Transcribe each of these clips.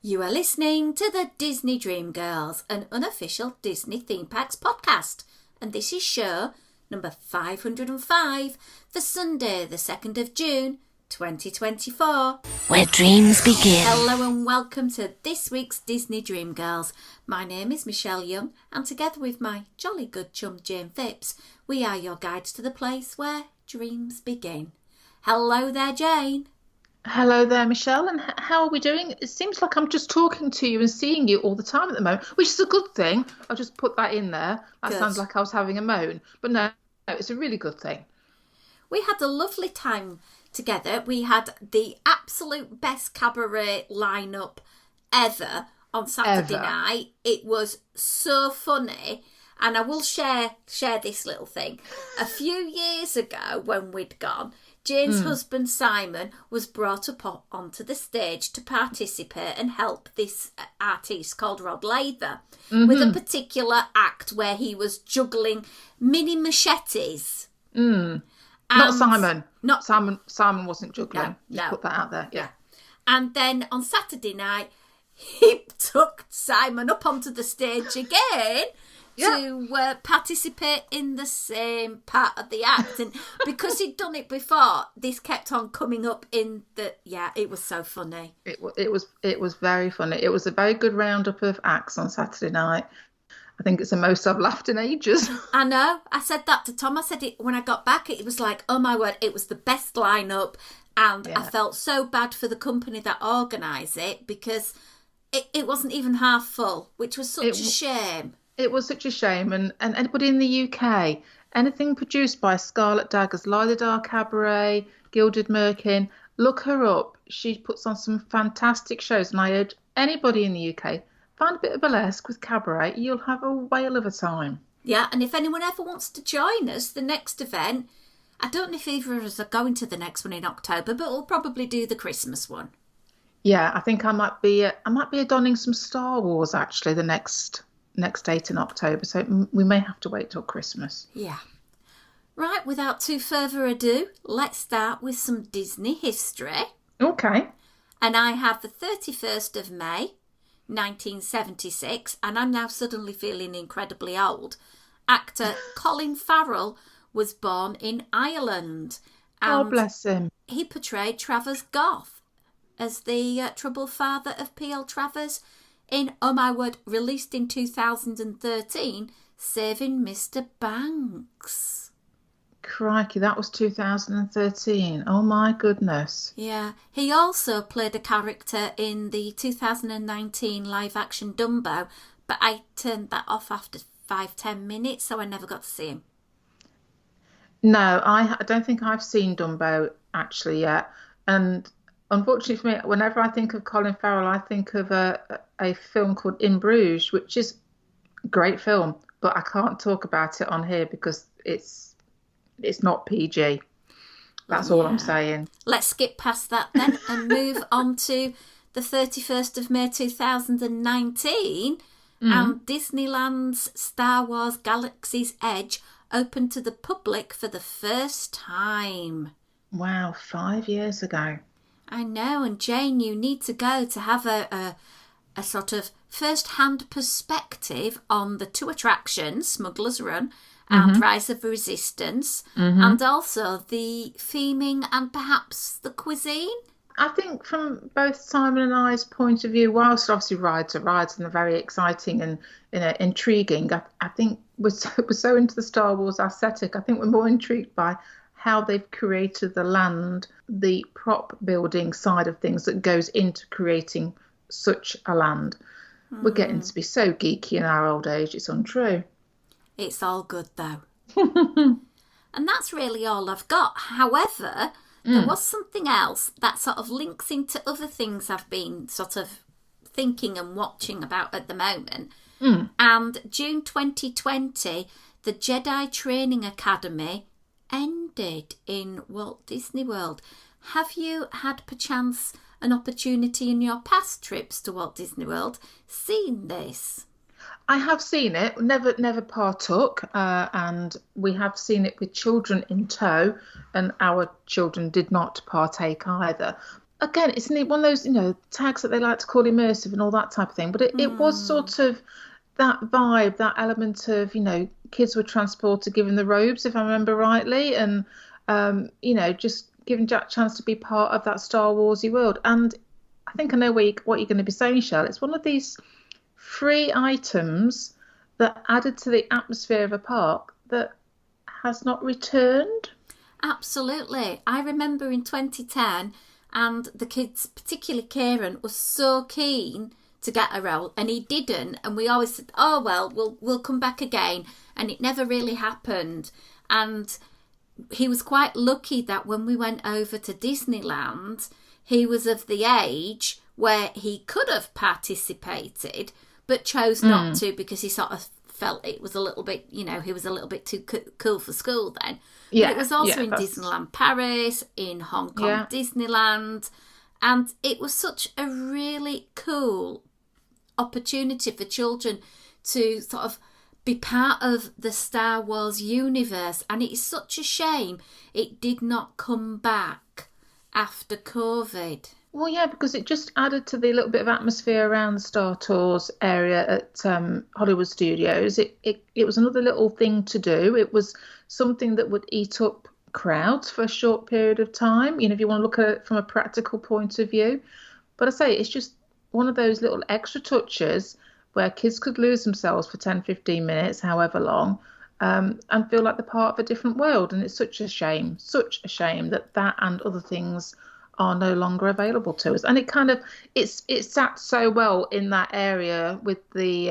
You are listening to the Disney Dream Girls, an unofficial Disney Theme Parks podcast, and this is show number 505 for Sunday, the 2nd of June, 2024. Where dreams begin. Hello and welcome to this week's Disney Dream Girls. My name is Michelle Young, and together with my jolly good chum Jane Phipps, we are your guides to the place where dreams begin. Hello there, Jane. Hello there, Michelle, and how are we doing? It seems like I'm just talking to you and seeing you all the time at the moment, which is a good thing. I'll just put that in there. That Good. sounds like I was having a moan, but no, it's a really good thing. We had a lovely time together. We had the absolute best cabaret lineup ever on Saturday night. It was so funny. And I will share this little thing. A few years ago when we'd gone, Jane's husband Simon was brought up onto the stage to participate and help this artist called Rod Laver with a particular act where he was juggling mini machetes. Not Simon. Simon wasn't juggling. No. Just put that out there. Yeah. And then on Saturday night, he took Simon up onto the stage again to participate in the same part of the act. And because he'd done it before, this kept on coming up in the... Yeah, it was so funny. It was very funny. It was a very good roundup of acts on Saturday night. I think it's the most I've laughed in ages. I know. I said that to Tom. I said it when I got back. It was like, oh my word, it was the best lineup. And I felt so bad for the company that organised it because it wasn't even half full, which was such a shame. It was such a shame. And anybody in the UK, anything produced by Scarlet Daggers, Lila Dar Cabaret, Gilded Merkin, look her up. She puts on some fantastic shows. And I urge anybody in the UK, find a bit of burlesque with cabaret. You'll have a whale of a time. Yeah, and if anyone ever wants to join us, the next event, I don't know if either of us are going to the next one in October, but we'll probably do the Christmas one. Yeah, I think I might be donning some Star Wars actually the next date in October. So we may have to wait till Christmas. Yeah. Right, without too further ado, let's start with some Disney history. Okay. And I have the 31st of May, 1976, and I'm now suddenly feeling incredibly old. Actor Colin Farrell was born in Ireland. Oh, And bless him. he portrayed Travers Goff as the troubled father of P.L. Travers in, oh my word, released in 2013, Saving Mr. Banks. Crikey, that was 2013. Oh my goodness. Yeah, he also played a character in the 2019 live-action Dumbo, but I turned that off after 5-10 minutes, so I never got to see him. No, I don't think I've seen Dumbo actually yet. And unfortunately for me, whenever I think of Colin Farrell, I think of a film called In Bruges, which is a great film, but I can't talk about it on here because it's not PG. That's all I'm saying. Let's skip past that then and move on to the 31st of May 2019 and Disneyland's Star Wars Galaxy's Edge opened to the public for the first time. Wow, 5 years ago. I know, and Jane, you need to go to have a sort of first-hand perspective on the two attractions, Smuggler's Run and Rise of Resistance, and also the theming and perhaps the cuisine. I think from both Simon and I's point of view, whilst obviously rides are rides and they're very exciting and intriguing, I think we're so into the Star Wars aesthetic. I think we're more intrigued by how they've created the land, the prop building side of things that goes into creating such a land. We're getting to be so geeky in our old age, it's untrue. It's all good though. And that's really all I've got. However, there was something else that sort of links into other things I've been sort of thinking and watching about at the moment. And June 2020, the Jedi Training Academy ended in Walt Disney World. Have you had perchance an opportunity in your past trips to Walt Disney World seen this? I have seen it, never partook, and we have seen it with children in tow, and our children did not partake either. again, it's one of those, tags that they like to call immersive and all that type of thing. But it was sort of that vibe, that element of, kids were transported, given the robes, if I remember rightly, and, just giving Jack a chance to be part of that Star Warsy world. And I think I know what you're going to be saying, Shell. It's one of these free items that added to the atmosphere of a park that has not returned. Absolutely. I remember in 2010, and the kids, particularly Kieran, was so keen to get a role, and he didn't. And we always said, "Oh well, we'll come back again," and it never really happened. And he was quite lucky that when we went over to Disneyland, he was of the age where he could have participated, but chose not to because he sort of felt it was a little bit, he was a little bit too cool for school then. Yeah, but it was also in Disneyland Paris, in Hong Kong Disneyland, and it was such a really cool opportunity for children to sort of be part of the Star Wars universe. And it is such a shame it did not come back after COVID. Well, yeah, because it just added to the little bit of atmosphere around the Star Tours area at Hollywood Studios. It was another little thing to do. It was something that would eat up crowds for a short period of time, if you want to look at it from a practical point of view. But I say it's just one of those little extra touches where kids could lose themselves for 10, 15 minutes, however long, and feel like they're part of a different world. And it's such a shame that and other things are no longer available to us. And it sat so well in that area with the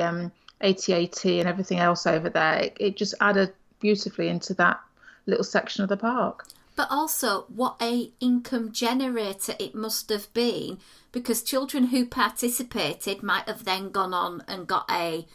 AT-AT and everything else over there. It just added beautifully into that little section of the park. But also what a income generator it must have been, because children who participated might have then gone on and got a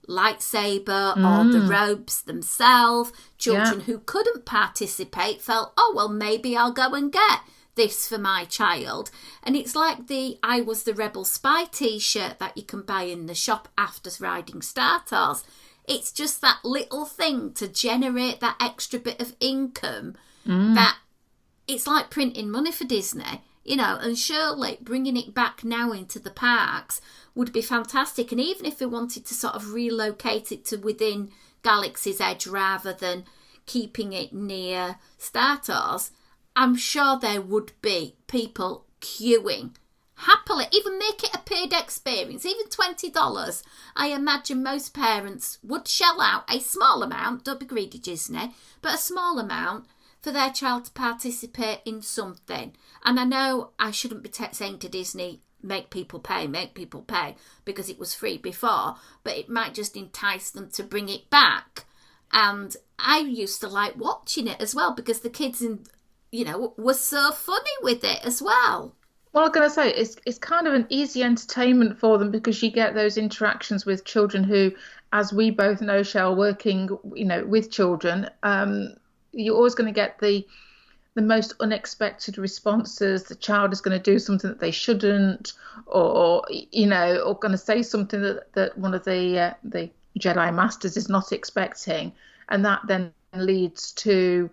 lightsaber or the robes themselves. Children who couldn't participate felt, oh, well, maybe I'll go and get this for my child. And it's like the I Was the Rebel Spy t-shirt that you can buy in the shop after riding Star Tours. It's just that little thing to generate that extra bit of income that it's like printing money for Disney, and surely bringing it back now into the parks would be fantastic. And even if we wanted to sort of relocate it to within Galaxy's Edge rather than keeping it near Star Tours, I'm sure there would be people queuing happily. Even make it a paid experience, even $20. I imagine most parents would shell out a small amount, don't be greedy Disney, but a small amount for their child to participate in something. And I know I shouldn't be saying to Disney, make people pay, because it was free before, but it might just entice them to bring it back. And I used to like watching it as well, because the kids were so funny with it as well. Well, I'm going to say it's kind of an easy entertainment for them, because you get those interactions with children who, as we both know, Shell, working with children, you're always going to get the most unexpected responses. The child is going to do something that they shouldn't, or going to say something that one of the Jedi Masters is not expecting, and that then leads to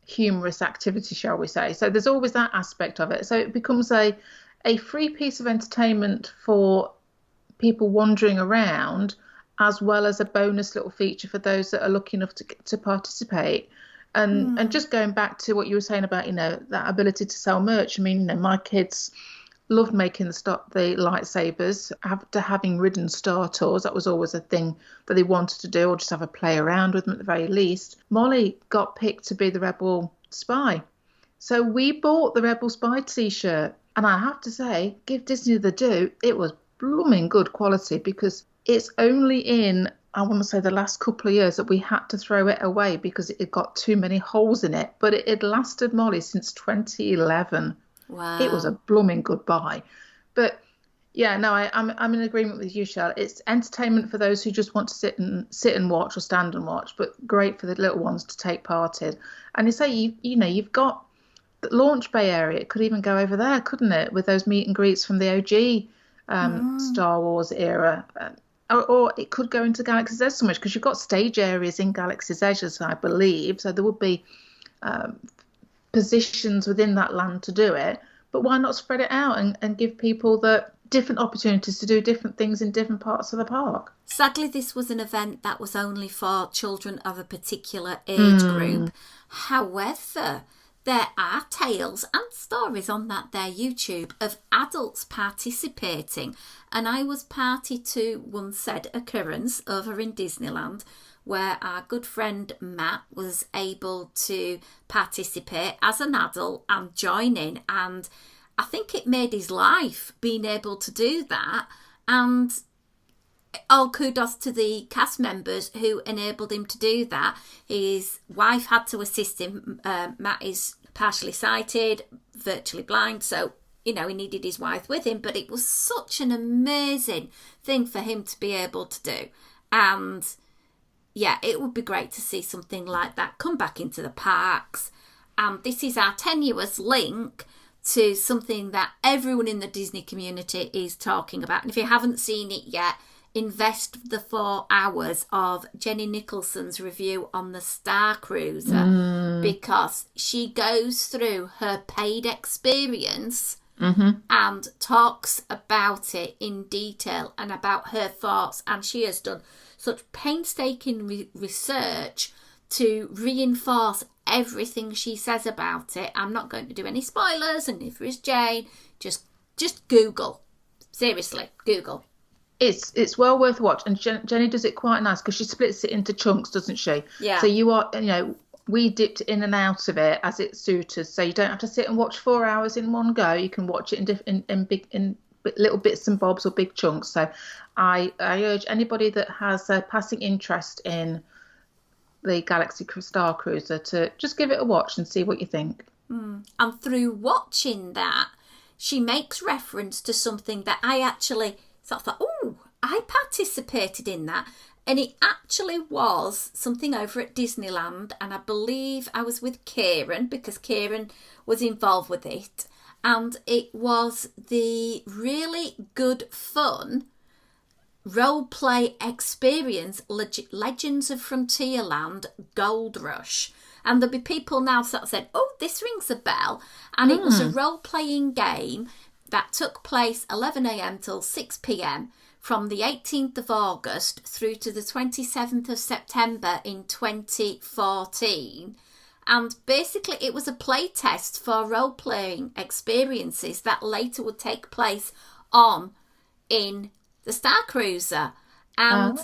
humorous activity, shall we say. So there's always that aspect of it. So it becomes a free piece of entertainment for people wandering around, as well as a bonus little feature for those that are lucky enough to participate. And just going back to what you were saying about, that ability to sell merch. I mean, my kids loved making the lightsabers. After having ridden Star Tours, that was always a thing that they wanted to do, or just have a play around with them at the very least. Molly got picked to be the Rebel Spy. So we bought the Rebel Spy t-shirt. And I have to say, give Disney the due, it was blooming good quality, because it's only in, I want to say, the last couple of years that we had to throw it away because it got too many holes in it. But it had lasted Molly since 2011. Wow. It was a blooming good buy. But yeah, no, I'm in agreement with you, Shell. It's entertainment for those who just want to sit and watch, or stand and watch, but great for the little ones to take part in. And you say you've got the Launch Bay area. It could even go over there, couldn't it, with those meet and greets from the OG Star Wars era. Or it could go into Galaxy's Edge so much, because you've got stage areas in Galaxy's Edge, as I believe. So there would be positions within that land to do it. but why not spread it out and give people the different opportunities to do different things in different parts of the park? Sadly, this was an event that was only for children of a particular age group. However, there are tales and stories on that there YouTube of adults participating, and I was party to one said occurrence over in Disneyland where our good friend Matt was able to participate as an adult and join in, and I think it made his life being able to do that. And all kudos to the cast members who enabled him to do that. His wife had to assist him. Matt is partially sighted, virtually blind, so he needed his wife with him, but it was such an amazing thing for him to be able to do. And yeah, it would be great to see something like that come back into the parks. And this is our tenuous link to something that everyone in the Disney community is talking about. And if you haven't seen it yet, invest the 4 hours of Jenny Nicholson's review on the Star Cruiser, because she goes through her paid experience and talks about it in detail and about her thoughts. And she has done such painstaking research to reinforce everything she says about it. I'm not going to do any spoilers, and neither is Jane. Just Google. Seriously, Google. It's well worth watch, and Jenny does it quite nice because she splits it into chunks, doesn't she? Yeah. So you are, we dipped in and out of it as it suited us. So you don't have to sit and watch 4 hours in one go. You can watch it in little bits and bobs or big chunks. So I urge anybody that has a passing interest in the Galaxy Star Cruiser to just give it a watch and see what you think. And through watching that, she makes reference to something that I actually sort of thought, oh, I participated in that. And it actually was something over at Disneyland. And I believe I was with Kieran, because Kieran was involved with it. And it was the really good fun role play experience, Legends of Frontierland Gold Rush. And there'll be people now sort of said, oh, this rings a bell. And it was a role playing game that took place 11 a.m. till 6 p.m. from the 18th of August through to the 27th of September in 2014. And basically it was a play test for role-playing experiences that later would take place in the Star Cruiser. And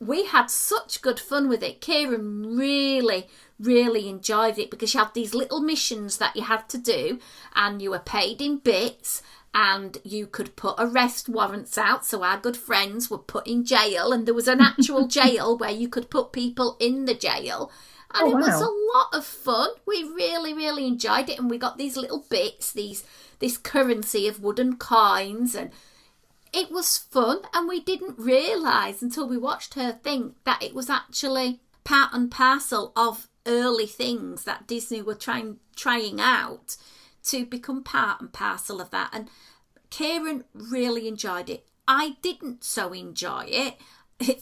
we had such good fun with it. Kieran really, really enjoyed it because you had these little missions that you had to do, and you were paid in bits, and you could put arrest warrants out. So our good friends were put in jail, and there was an actual jail where you could put people in the jail. And it was a lot of fun. We really, really enjoyed it. And we got these little bits, this currency of wooden coins, and it was fun. And we didn't realise until we watched her think that it was actually part and parcel of early things that Disney were trying out to become part and parcel of that. And Kieran really enjoyed it. I didn't so enjoy it.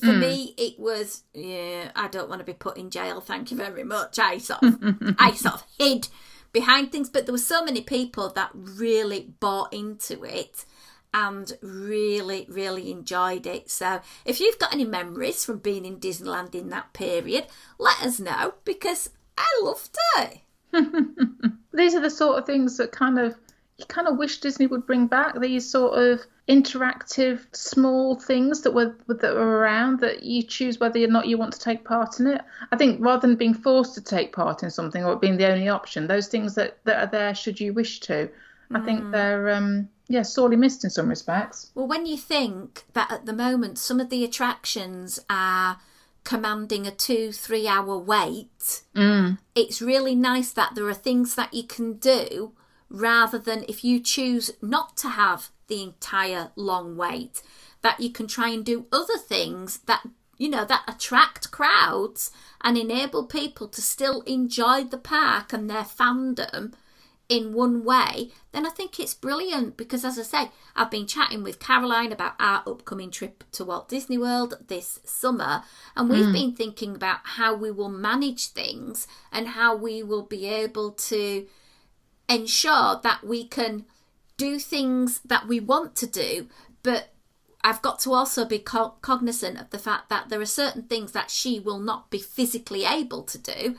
For me, it was, I don't want to be put in jail, thank you very much. I sort of hid behind things, but there were so many people that really bought into it and really, really enjoyed it. So if you've got any memories from being in Disneyland in that period, let us know, because I loved it. These are the sort of things that you kind of wish Disney would bring back, these sort of interactive small things that were around, that you choose whether or not you want to take part in it. I think rather than being forced to take part in something or it being the only option, those things that are there should you wish to, I think they're sorely missed in some respects. Well, when you think that at the moment some of the attractions are commanding a 2-3 hour wait, it's really nice that there are things that you can do, rather than if you choose not to have the entire long wait, that you can try and do other things that, that attract crowds and enable people to still enjoy the park and their fandom in one way. Then I think it's brilliant, because as I say, I've been chatting with Caroline about our upcoming trip to Walt Disney World this summer, and we've been thinking about how we will manage things and how we will be able to ensure that we can do things that we want to do, but I've got to also be cognizant of the fact that there are certain things that she will not be physically able to do.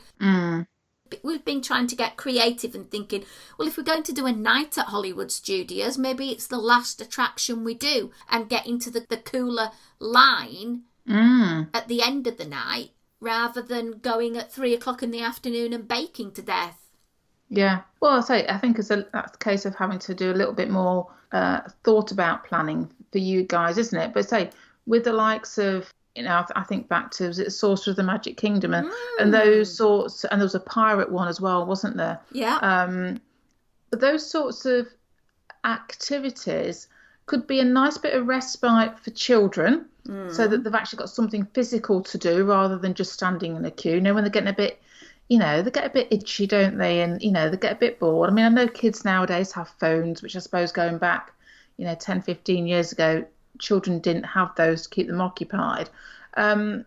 We've been trying to get creative and thinking, well, if we're going to do a night at Hollywood Studios, maybe it's the last attraction we do, and get into the cooler line at the end of the night, rather than going at 3:00 in the afternoon and baking to death. Yeah. Well, I think that's a case of having to do a little bit more thought about planning for you guys, isn't it? But with the likes of, I think back to, was it Sorcerer of the Magic Kingdom and those sorts, and there was a pirate one as well, wasn't there? Yeah. But those sorts of activities could be a nice bit of respite for children, so that they've actually got something physical to do rather than just standing in a queue. When they're getting a bit, they get a bit itchy, don't they? And, they get a bit bored. I mean, I know kids nowadays have phones, which I suppose going back, 10, 15 years ago, children didn't have those to keep them occupied. But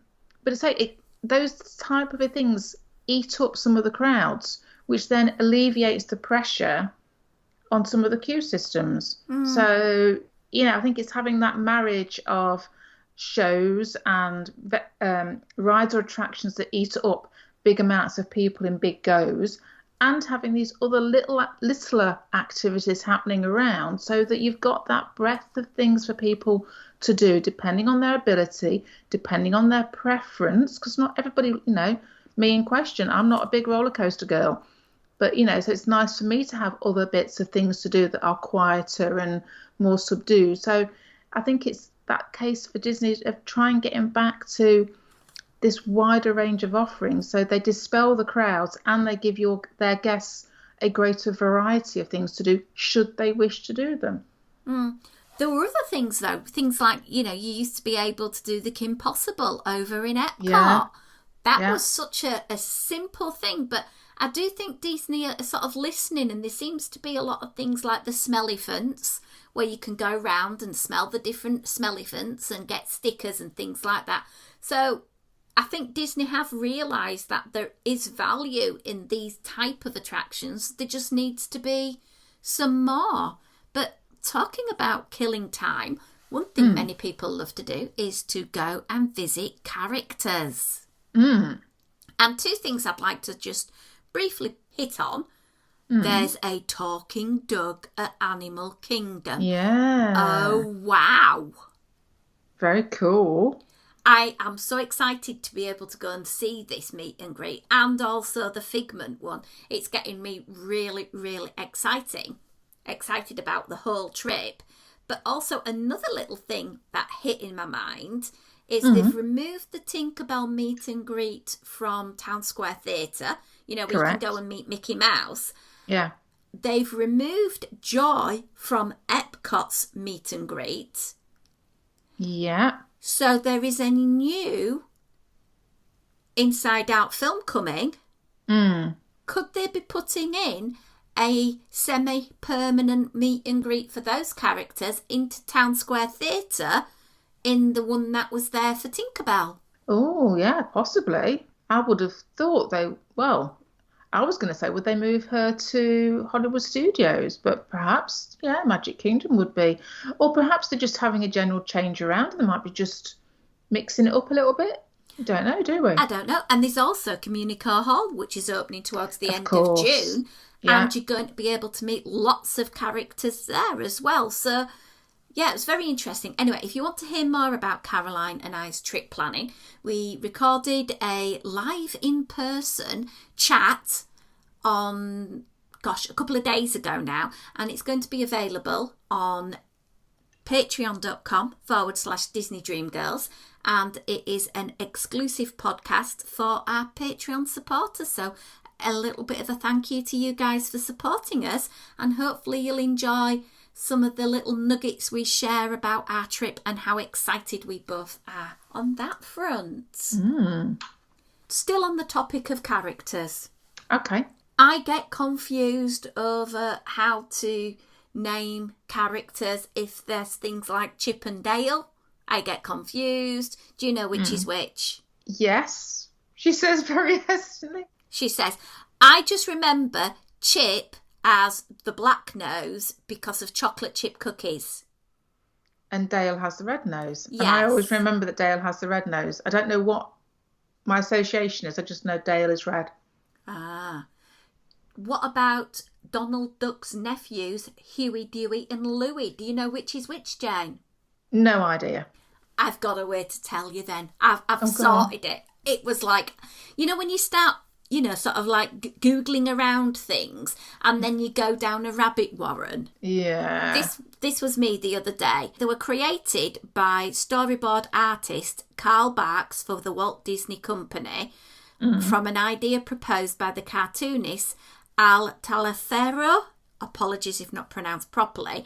those type of things eat up some of the crowds, which then alleviates the pressure on some of the queue systems. So, I think it's having that marriage of shows and rides or attractions that eat up big amounts of people in big goes, and having these other littler activities happening around, so that you've got that breadth of things for people to do, depending on their ability, depending on their preference, because not everybody, me in question, I'm not a big roller coaster girl, but so it's nice for me to have other bits of things to do that are quieter and more subdued. So I think it's that case for Disney of trying getting back to this wider range of offerings, so they dispel the crowds and they give their guests a greater variety of things to do, should they wish to do them. There were other things, though. Things like, you used to be able to do the Kim Possible over in Epcot. Yeah. That was such a simple thing, but I do think Disney are sort of listening, and there seems to be a lot of things like the Smelliphants, where you can go round and smell the different Smelliphants and get stickers and things like that. So I think Disney have realised that there is value in these type of attractions. There just needs to be some more. But talking about killing time, one thing many people love to do is to go and visit characters. And two things I'd like to just briefly hit on. There's a talking dog at Animal Kingdom. Yeah. Oh, wow. Very cool. I am so excited to be able to go and see this meet and greet, and also the Figment one. It's getting me really, really excited about the whole trip. But also another little thing that hit in my mind is they've removed the Tinkerbell meet and greet from Town Square Theatre. Where you can go and meet Mickey Mouse. Yeah. They've removed Joy from Epcot's meet and greet. Yeah. So there is a new Inside Out film coming. Could they be putting in a semi-permanent meet and greet for those characters into Town Square Theatre in the one that was there for Tinkerbell? Oh, yeah, possibly. I would have thought I was going to say, would they move her to Hollywood Studios? But perhaps, Magic Kingdom would be. Or perhaps they're just having a general change around and they might be just mixing it up a little bit. We don't know, do we? I don't know. And there's also Communicore Hall, which is opening towards the end of June. Yeah. And you're going to be able to meet lots of characters there as well. So, yeah, it was very interesting. Anyway, if you want to hear more about Caroline and I's trip planning, we recorded a live in-person chat on, a couple of days ago now, and it's going to be available on patreon.com/Disney Dream Girls, and it is an exclusive podcast for our Patreon supporters. So a little bit of a thank you to you guys for supporting us, and hopefully you'll enjoy some of the little nuggets we share about our trip and how excited we both are on that front. Still on the topic of characters. Okay. I get confused over how to name characters. If there's things like Chip and Dale, I get confused. Do you know which is which? Yes. She says very hesitantly. She says, I just remember Chip as the black nose because of chocolate chip cookies. And Dale has the red nose. Yes. And I always remember that Dale has the red nose. I don't know what my association is. I just know Dale is red. Ah. What about Donald Duck's nephews, Huey, Dewey and Louie? Do you know which is which, Jane? No idea. I've got a way to tell you then. I've sorted it. It was like, when you start, sort of like Googling around things and then you go down a rabbit warren. Yeah. This was me the other day. They were created by storyboard artist Carl Barks for the Walt Disney Company from an idea proposed by the cartoonist Al Talaferro. Apologies if not pronounced properly.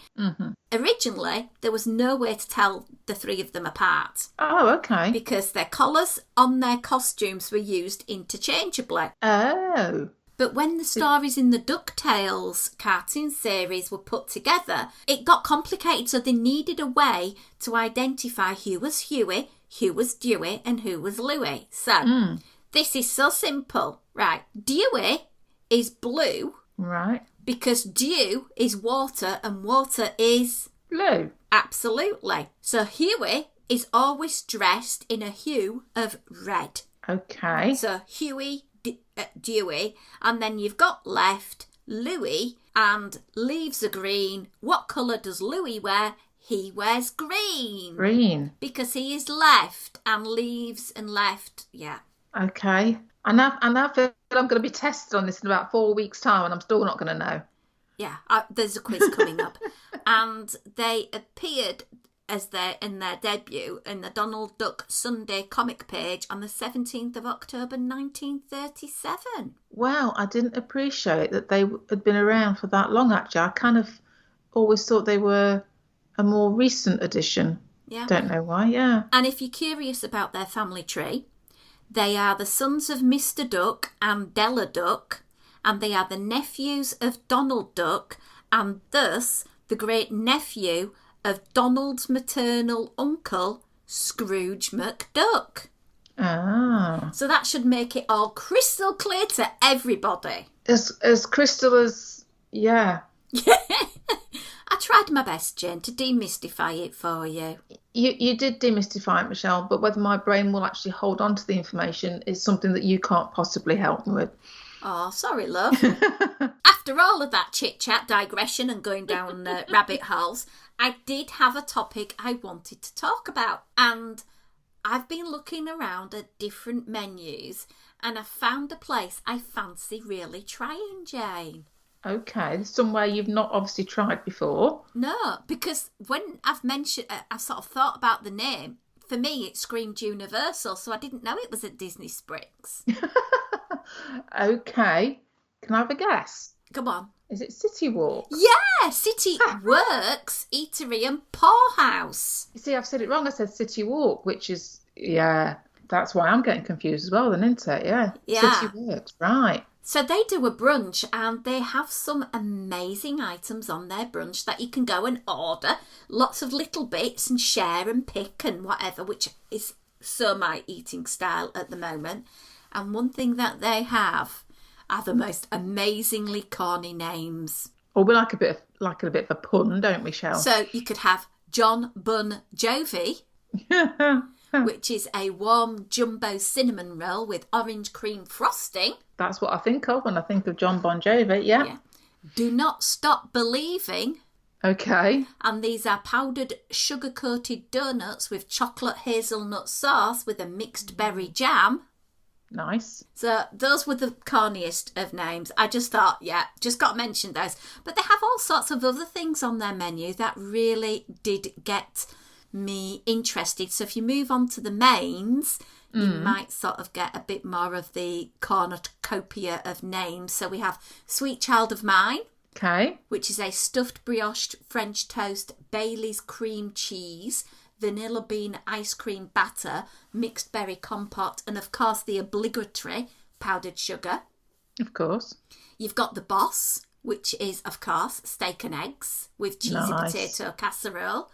Originally, there was no way to tell the three of them apart. Oh, okay. Because their colours on their costumes were used interchangeably. Oh. But when the stories in the DuckTales cartoon series were put together, it got complicated, so they needed a way to identify who was Huey, who was Dewey, and who was Louie. So, this is so simple. Right, Dewey is blue. Right. Because dew is water and water is... blue. Absolutely. So Huey is always dressed in a hue of red. Okay. So Huey, Dewey, and then you've got left Louie, and leaves are green. What colour does Louie wear? He wears green. Green. Because he is left, and leaves and left, yeah. Okay. And I feel I'm going to be tested on this in about 4 weeks' time, and I'm still not going to know. Yeah, there's a quiz coming up. And they appeared in their debut in the Donald Duck Sunday comic page on the 17th of October 1937. Wow, I didn't appreciate that they had been around for that long, actually. I kind of always thought they were a more recent addition. Yeah. Don't know why, yeah. And if you're curious about their family tree, they are the sons of Mr. Duck and Della Duck, and they are the nephews of Donald Duck, and thus the great-nephew of Donald's maternal uncle, Scrooge McDuck. Ah. So that should make it all crystal clear to everybody. As crystal as, yeah. I tried my best, Jane, to demystify it for you. You did demystify it, Michelle, but whether my brain will actually hold on to the information is something that you can't possibly help me with. Oh, sorry, love. After all of that chit-chat, digression and going down rabbit holes, I did have a topic I wanted to talk about. And I've been looking around at different menus and I found a place I fancy really trying, Jane. Okay, somewhere you've not obviously tried before. No, because when I've sort of thought about the name, for me it screamed Universal, so I didn't know it was at Disney Springs. Okay, can I have a guess? Come on. Is it City Walk? Yeah, City Works Eatery and Poorhouse. You see, I've said it wrong. I said City Walk, which is, yeah, that's why I'm getting confused as well then, isn't it? Yeah. City Works, right. So they do a brunch and they have some amazing items on their brunch that you can go and order. Lots of little bits and share and pick and whatever, which is so my eating style at the moment. And one thing that they have are the most amazingly corny names. Or we like a bit of a pun, don't we, Shell? So you could have John Bon Jovi, which is a warm jumbo cinnamon roll with orange cream frosting. That's what I think of when I think of John Bon Jovi, yeah. Do Not Stop Believing. Okay. And these are powdered sugar-coated donuts with chocolate hazelnut sauce with a mixed berry jam. Nice. So those were the corniest of names. I just thought, just got to mention those. But they have all sorts of other things on their menu that really did get me interested. So if you move on to the mains, you might sort of get a bit more of the cornucopia of names. So we have Sweet Child of Mine. Okay. Which is a stuffed brioche French toast, Bailey's cream cheese, vanilla bean ice cream batter, mixed berry compote, and of course the obligatory powdered sugar. Of course. You've got the Boss, which is, of course, steak and eggs with cheesy potato casserole.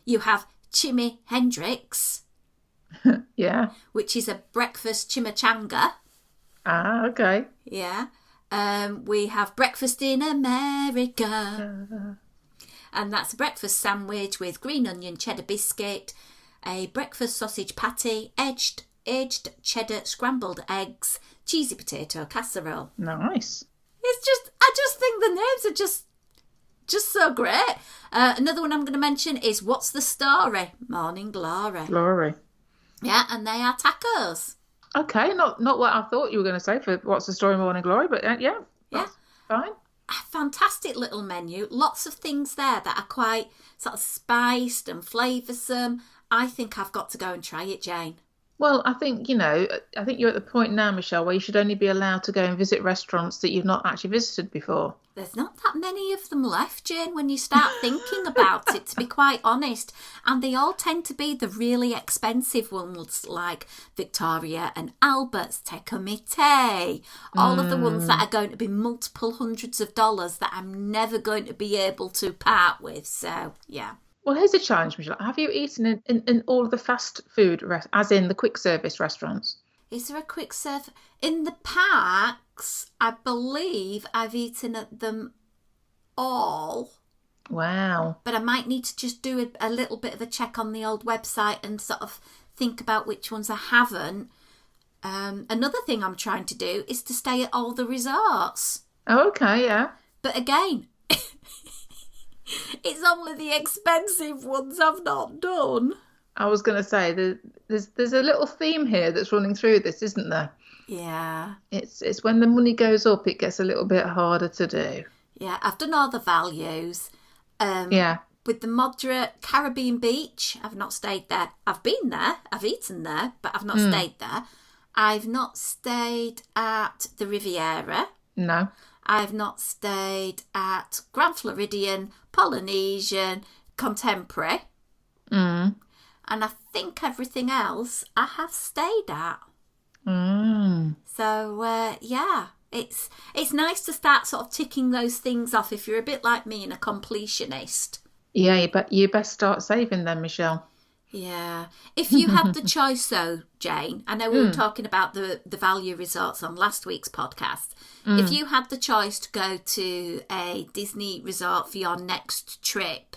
You have Chimi Hendrix. Yeah. Which is a breakfast chimichanga. Ah, okay. Yeah. We have breakfast in America. And that's a breakfast sandwich with green onion cheddar biscuit, a breakfast sausage patty, aged cheddar scrambled eggs, cheesy potato casserole. Nice. I just think the names are just so great. Another one I'm going to mention is What's the Story? Morning Glory. Glory. Yeah, and they are tacos. Okay, not what I thought you were going to say for What's the Story, Morning Glory, but yeah, fine. A fantastic little menu. Lots of things there that are quite sort of spiced and flavoursome. I think I've got to go and try it, Jane. Well, I think you're at the point now, Michelle, where you should only be allowed to go and visit restaurants that you've not actually visited before. There's not that many of them left, Jane, when you start thinking about it, to be quite honest. And they all tend to be the really expensive ones, like Victoria and Albert's, Tecumite. All of the ones that are going to be multiple hundreds of dollars that I'm never going to be able to part with. So, yeah. Well, here's a challenge, Michelle. Have you eaten in all of the fast food, as in the quick service restaurants? Is there a quick serve? In the parks, I believe I've eaten at them all. Wow. But I might need to just do a little bit of a check on the old website and sort of think about which ones I haven't. Another thing I'm trying to do is to stay at all the resorts. Oh, okay, yeah. But again, it's only the expensive ones I've not done. I was going to say, there's a little theme here that's running through this, isn't there? Yeah. It's when the money goes up, it gets a little bit harder to do. Yeah, I've done all the values. Yeah. With the moderate Caribbean Beach, I've not stayed there. I've been there, I've eaten there, but I've not stayed there. I've not stayed at the Riviera. No. I've not stayed at Grand Floridian, Polynesian, Contemporary. And I think everything else I have stayed at. So, yeah, it's nice to start sort of ticking those things off if you're a bit like me and a completionist. Yeah, you best start saving them, Michelle. Yeah. If you had the choice, though, Jane, I know we were talking about the value resorts on last week's podcast. If you had the choice to go to a Disney resort for your next trip,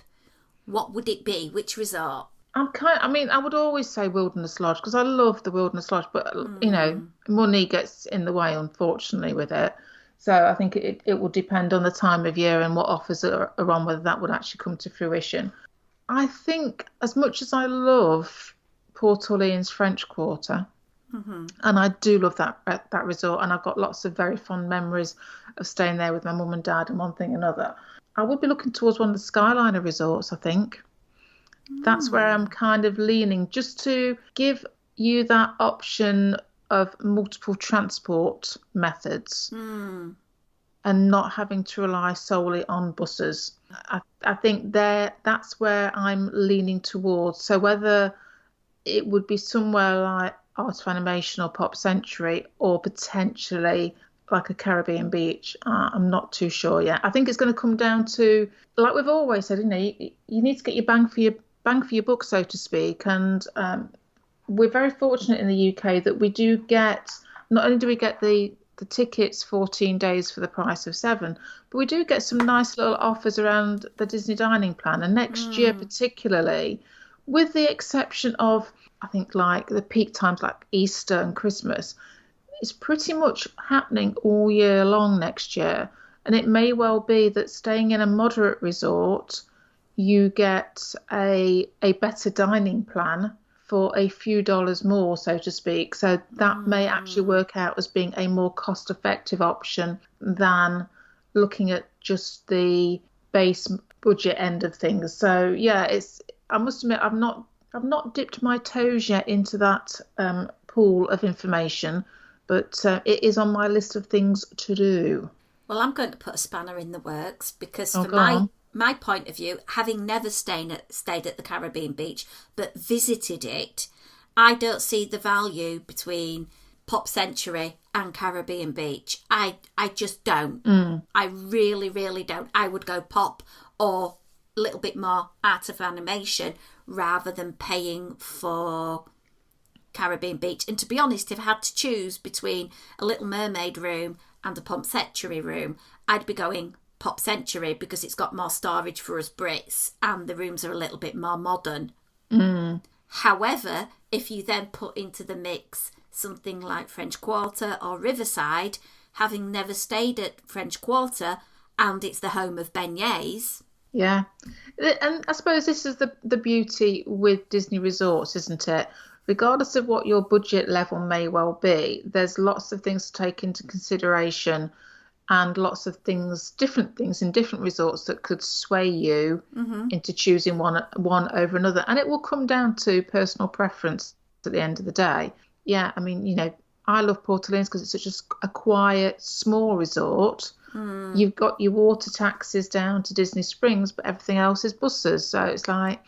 what would it be? Which resort? I would always say Wilderness Lodge because I love the Wilderness Lodge, but, money gets in the way, unfortunately, with it. So I think it will depend on the time of year and what offers are on, whether that would actually come to fruition. I think as much as I love Port Orleans French Quarter, and I do love that resort, and I've got lots of very fond memories of staying there with my mum and dad and one thing and another, I would be looking towards one of the Skyliner resorts, I think. That's where I'm kind of leaning, just to give you that option of multiple transport methods and not having to rely solely on buses. I think that's where I'm leaning towards. So whether it would be somewhere like Art of Animation or Pop Century or potentially like a Caribbean Beach, I'm not too sure yet. I think it's going to come down to, like we've always said, you need to get your bang for your buck, so to speak. And we're very fortunate in the UK that we do get, not only do we get the tickets 14 days for the price of 7, but we do get some nice little offers around the Disney dining plan. And next year particularly, with the exception of, I think, like the peak times like Easter and Christmas, it's pretty much happening all year long next year. And it may well be that staying in a moderate resort, you get a better dining plan for a few dollars more, so to speak. So that may actually work out as being a more cost-effective option than looking at just the base budget end of things. So yeah, I must admit, I've not dipped my toes yet into that pool of information, but it is on my list of things to do. Well, I'm going to put a spanner in the works because from my point of view, having never stayed at the Caribbean Beach but visited it, I don't see the value between Pop Century and Caribbean Beach. I just don't. I really, really don't. I would go Pop or a little bit more Art of Animation rather than paying for Caribbean Beach. And to be honest, if I had to choose between a Little Mermaid room and a Pomp Century room, I'd be going Pop Century because it's got more storage for us Brits and the rooms are a little bit more modern. However, if you then put into the mix something like French Quarter or Riverside, having never stayed at French Quarter and it's the home of beignets. Yeah. And I suppose this is the beauty with Disney resorts, isn't it? Regardless of what your budget level may well be, there's lots of things to take into consideration and lots of things, different things in different resorts that could sway you into choosing one over another. And it will come down to personal preference at the end of the day. Yeah, I mean, you know, I love Port Orleans because it's such a quiet, small resort. You've got your water taxis down to Disney Springs, but everything else is buses. So it's like,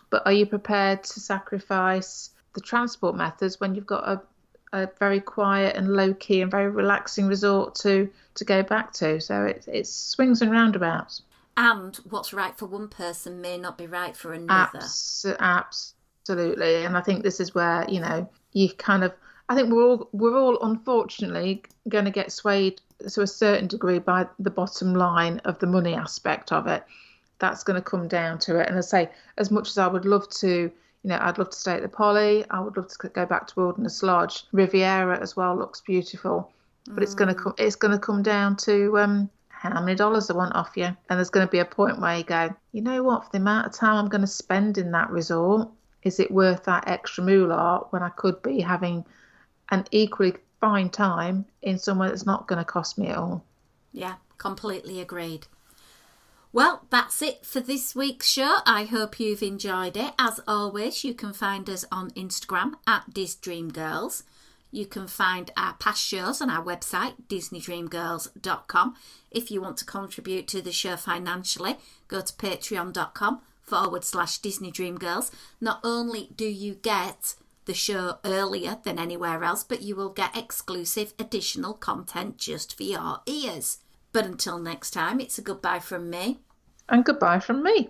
but are you prepared to sacrifice the transport methods when you've got a very quiet and low-key and very relaxing resort to go back to? So it's swings and roundabouts. And what's right for one person may not be right for another. Absolutely. And I think this is where, you know, you kind of, I think we're all unfortunately going to get swayed to a certain degree by the bottom line of the money aspect of it. That's going to come down to it. And I say, as much as I would love to, you know, I'd love to stay at the Poly. I would love to go back to Wilderness Lodge. Riviera as well looks beautiful, but it's going to come down to how many dollars I want off you. And there's going to be a point where you go, you know what, for the amount of time I'm going to spend in that resort, is it worth that extra moolah when I could be having an equally fine time in somewhere that's not going to cost me at all? Yeah, completely agreed. Well, that's it for this week's show. I hope you've enjoyed it. As always, you can find us on Instagram at DisDreamGirls. You can find our past shows on our website, DisneyDreamGirls.com. If you want to contribute to the show financially, go to patreon.com/DisneyDreamGirls. Not only do you get the show earlier than anywhere else, but you will get exclusive additional content just for your ears. But until next time, it's a goodbye from me. And goodbye from me.